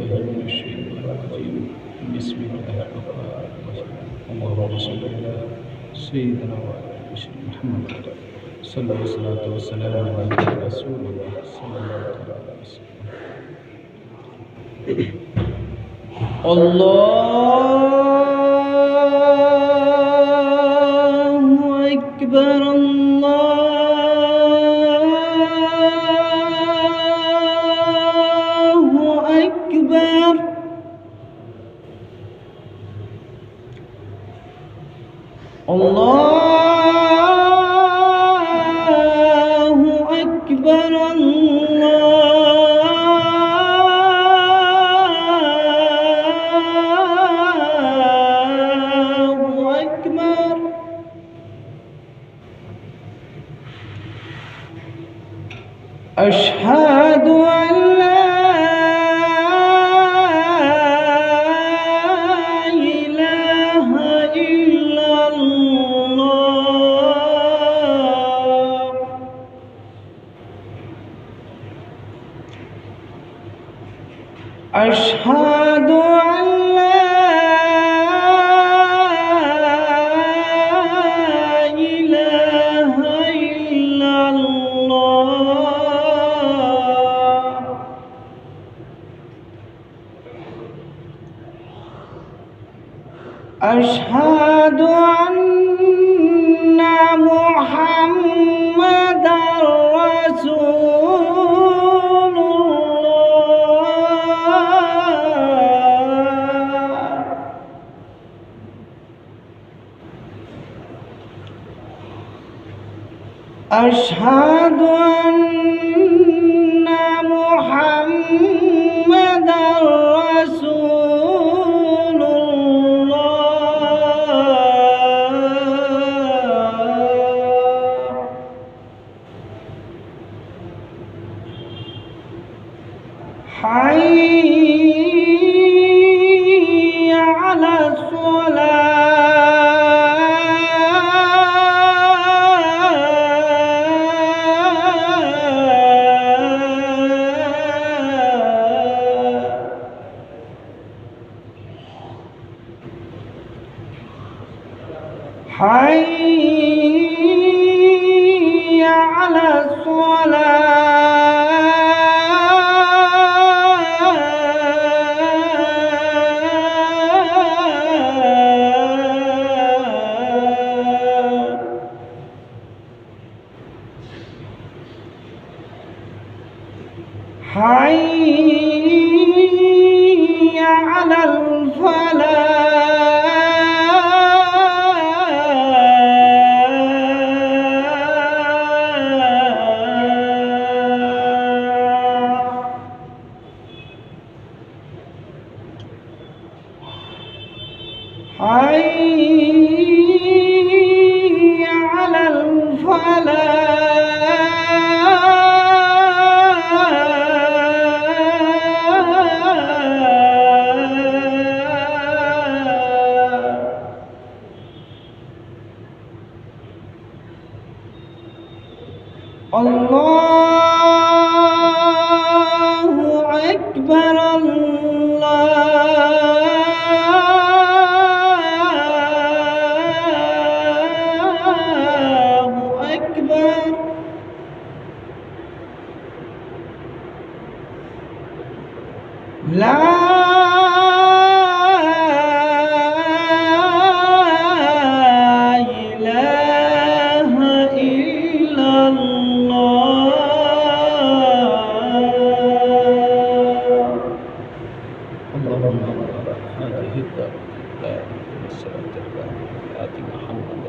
بالله من الشيطان الرجيم. بسم الله الرحمن الرحيم. اللهم صل على سيدنا محمد صلى الله عليه وسلم على رسول الله صلى الله عليه وسلم. الله أكبر الله أكبر. الله أكبر. الله أكبر. أشهد أن لا إله إلا الله. أشهد أن لا إله إلا الله. أشهد أن محمدًا رسول الله. أشهد أن محمدًا رسول الله. حي على حي على حي على حي على الله أكبر. الله أكبر. لا إله إلا الله. اللهم هذه الدار لا والصلاة على محمد